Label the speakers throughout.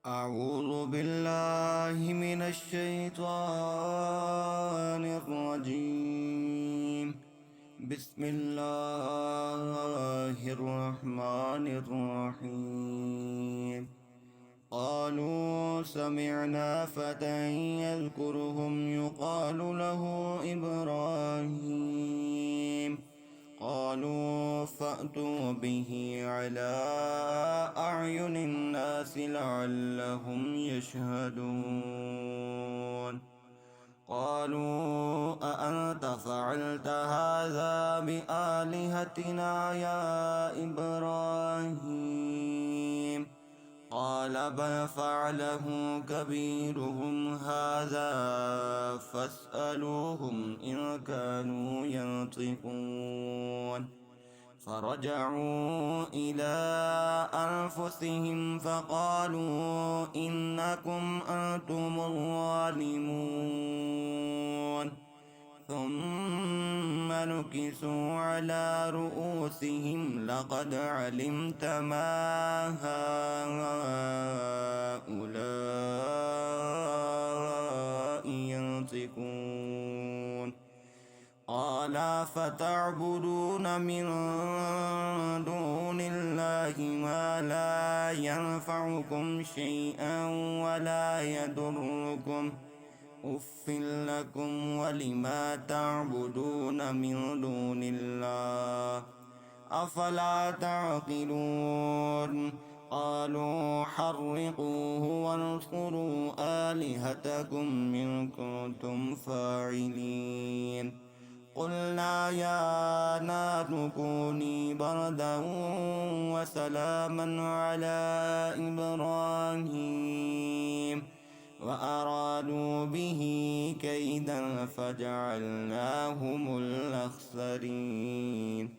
Speaker 1: أعوذ بالله من الشيطان الرجيم. بسم الله الرحمن الرحيم. قالوا سمعنا فتى يذكرهم يقال له إبراهيم. قالوا فأتوا به على أعين الناس لعلهم يشهدون. قالوا أأنت فعلت هذا بآلهتنا يا إبراهيم؟ قال بل فعله كبيرهم هذا فاسألوهم إن كانوا ينطقون. فرجعوا إلى أنفسهم فقالوا إنكم أنتم الظالمون. ثم نكسوا على رؤوسهم لقد علمت ما هؤلاء ينطقون. قال فتعبدون من دون الله ما لا ينفعكم شيئا ولا يضركم أف لكم ولما تعبدون من دون الله أفلا تعقلون. قالوا حرقوه وانصروا آلهتكم إن كنتم فاعلين. قلنا يا نار كوني بردا وسلاما على إبراهيم وأرادوا به كيدا فجعلناهم الأخسرين.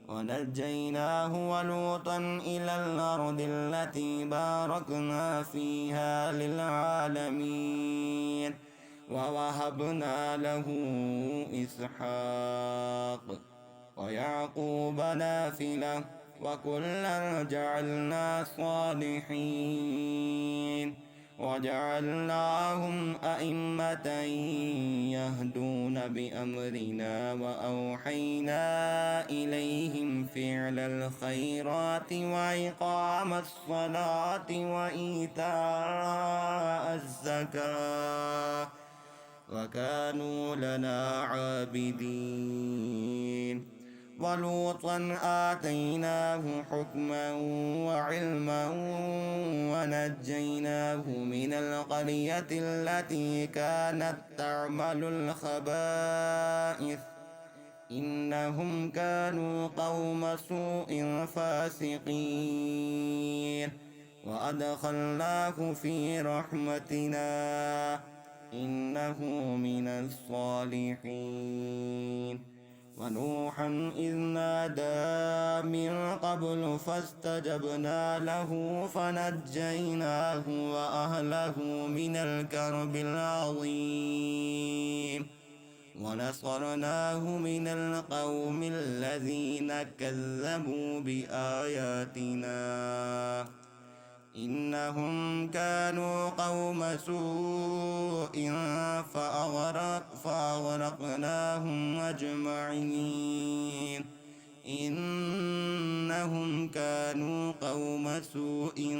Speaker 1: ونجيناه ولوطا إلى الأرض التي باركنا فيها للعالمين. ووهبنا له إسحاق ويعقوب نافلة وكلا جعلنا صالحين وجعلناهم أئمة يهدون بأمرنا وأوحينا إليهم فعل الخيرات وإقام الصلاة وإيتاء الزكاة وكانوا لنا عابدين. ولوطا آتيناه حكما وعلما ونجيناه من القرية التي كانت تعمل الخبائث إنهم كانوا قوم سوء فاسقين. وأدخلناه في رحمتنا إنه من الصالحين. ونوحا إذ نادى من قبل فاستجبنا له فنجيناه وأهله من الكرب العظيم ونصرناه من القوم الذين كذبوا بآياتنا إنهم كانوا قوم سوء فأغرقناهم أجمعين. إنهم كانوا قوم سوء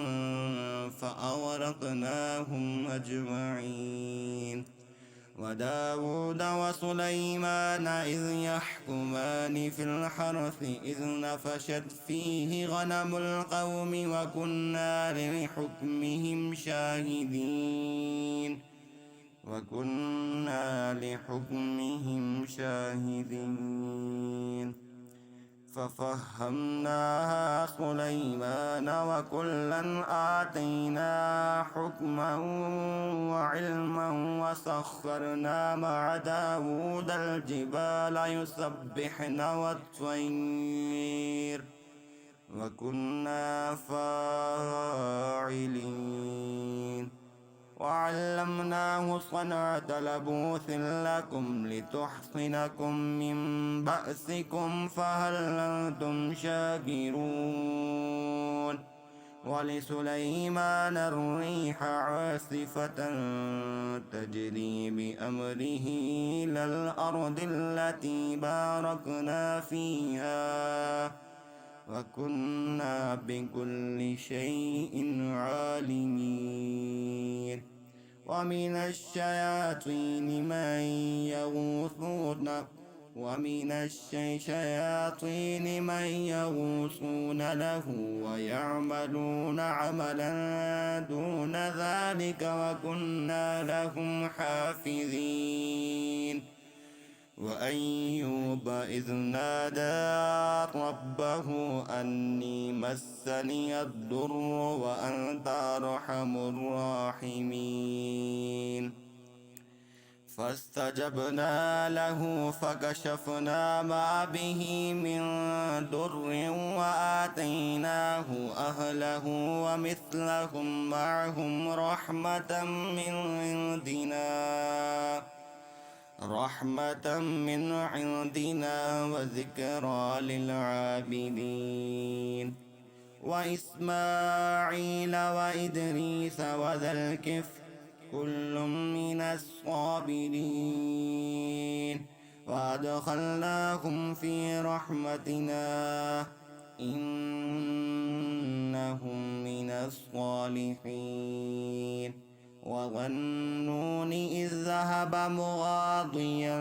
Speaker 1: فأغرقناهم أجمعين. وداود وسليمان إذ يحكمان في الحرث إذ نفشت فيه غنم القوم وكنا لحكمهم شاهدين. ففهمناها سليمان وكلا آتينا حكما وعلما وسخرنا مع داود الجبال يسبحن والطير وكنا فاعلين. وعلمناه صنعة لبوس لكم لتحصنكم من بأسكم فهل أنتم شاكرون. ولسليمان الريح عاصفة تجري بأمره إلى الأرض التي باركنا فيها وكنا بكل شيء عالمين ومن الشياطين من يغوصون له ويعملون عملا دون ذلك وكنا لهم حافظين وأيوب إذ نادى ربه أني مسني الضر وأنت أرحم الراحمين فاستجبنا له فكشفنا ما به من ضر وآتيناه أهله ومثلهم معهم رحمة من عندنا وذكرى للعابدين وإسماعيل وإدريس وذا الكفل كل من الصابرين وأدخلناهم في رحمتنا إنهم من الصالحين وظنون إذ ذهب مغاضيا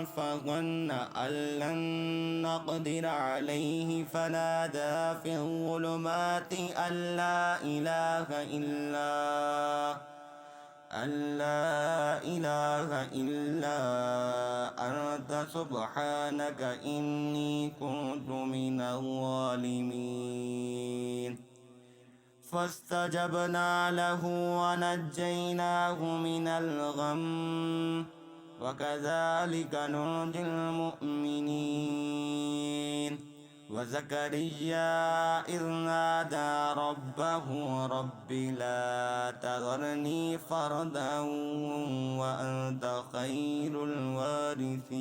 Speaker 1: فظن أن لن نقدر عليه فنادى في الظلمات أن لا إله إلا أنت سبحانك إني كنت من الظالمين فاستجبنا له ونجيناه من الغم وكذلك ننجي المؤمنين وزكريا إذ نادى ربه رب لا تذرني فردا وأنت خير الوارثين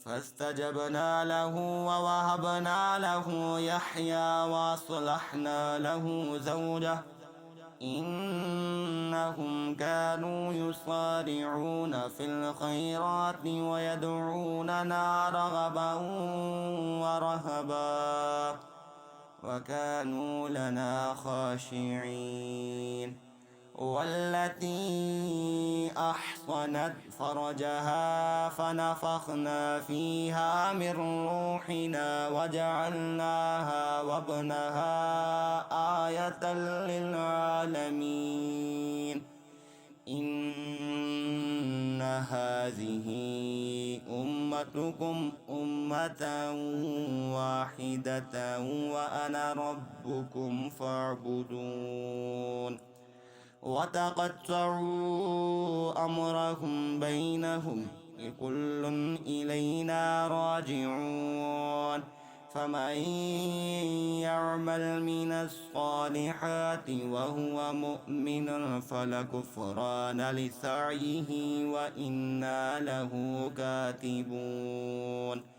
Speaker 1: فاستجبنا له ووهبنا له يحيى وأصلحنا له زوجه إنهم كانوا يصارعون في الخيرات ويدعوننا رغبا ورهبا وكانوا لنا خاشعين والتي أحصنت فرجها فنفخنا فيها من روحنا وجعلناها وابنها آية للعالمين إن هذه أمتكم أمة واحدة وأنا ربكم فاعبدون وتقطعوا أمرهم بينهم كل إلينا راجعون فمن يعمل من الصالحات وهو مؤمن فلكفران لسعيه وإنا له كاتبون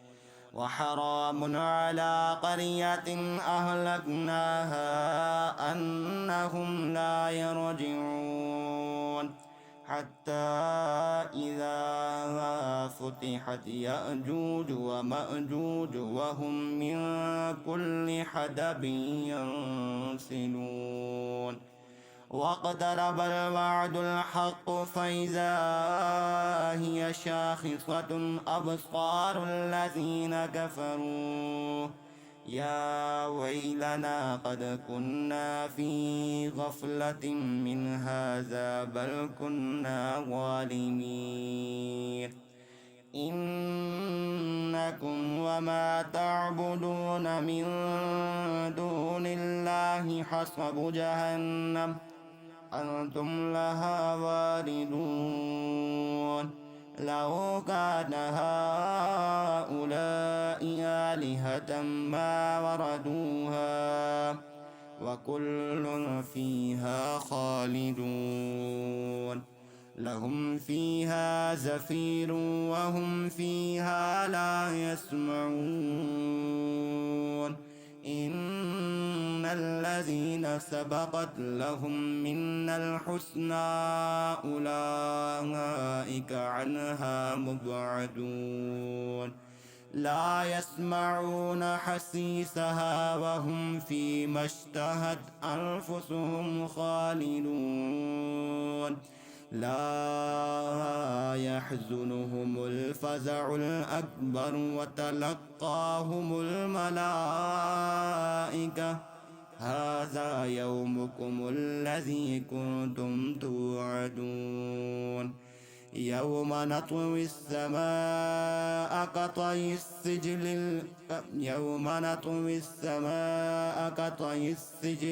Speaker 1: وحرام على قرية أهلكناها أنهم لا يرجعون حتى إذا فتحت يأجوج ومأجوج وهم من كل حدب ينسلون واقترب الوعد الحق فإذا هي شاخصة أبصار الذين كفروا يا ويلنا قد كنا في غفلة من هذا بل كنا ظالمين إنكم وما تعبدون من دون الله حصب جهنم أنتم لها واردون لو كان هؤلاء آلهة ما وردوها وكل فيها خالدون لهم فيها زفير وهم فيها لا يسمعون إن الذين سبقت لهم منا الحسنى أولئك عنها مبعدون لا يسمعون حسيسها وهم فيما اشتهت أنفسهم خالدون لا يحزنهم الفزع الأكبر وتلقاهم الملائكة هذا يومكم الذي كنتم توعدون يوم نطوي السماء كطي السجل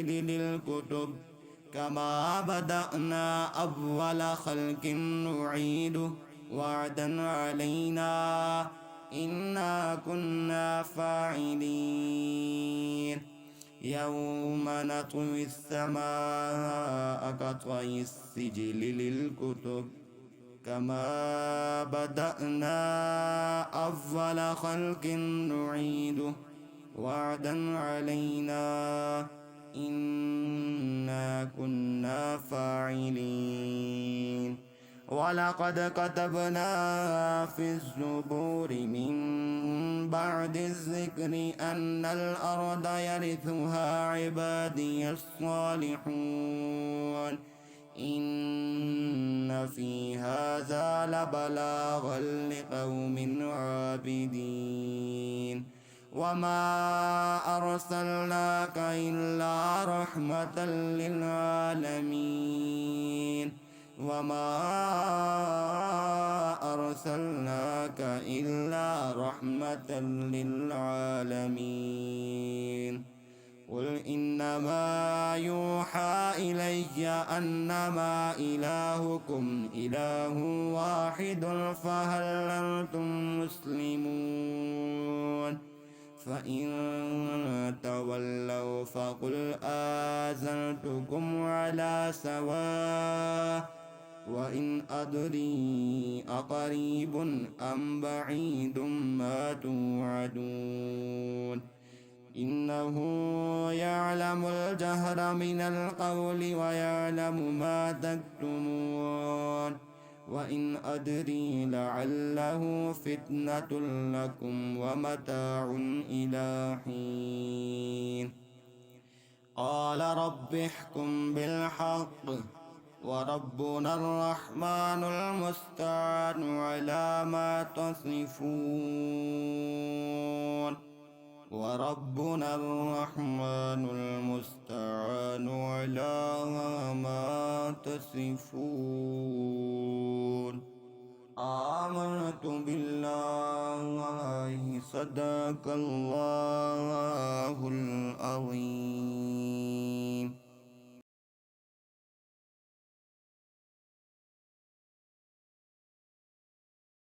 Speaker 1: للكتب كما بدأنا أول خلق نعيده وعدا علينا إنا كنا فاعلين يوم نطوي السماء كطي السجل للكتب كما بدأنا أول خلق نعيده وعدا علينا إنا كنا فاعلين ولقد كتبنا في الزبور من بعد الذكر أن الأرض يرثها عبادي الصالحون إن في هذا لبلاغا لقوم عابدين وما أرسلناك إلا رحمة للعالمين قل إنما يوحى إلي أنما إلهكم إله واحد فهل أنتم مسلمون فإن تولوا فقل آذنتكم على سواء وإن أدري أقريب أم بعيد ما توعدون إنه يعلم الجهر من القول ويعلم ما تكتمون وإن أدري لعله فتنة لكم ومتاع إلى حين قال رب احكم بالحق وربنا الرحمن المستعان على ما تصفون وربنا الرحمن المستعان على ما تصفون آمنت بالله صدق الله العظيم.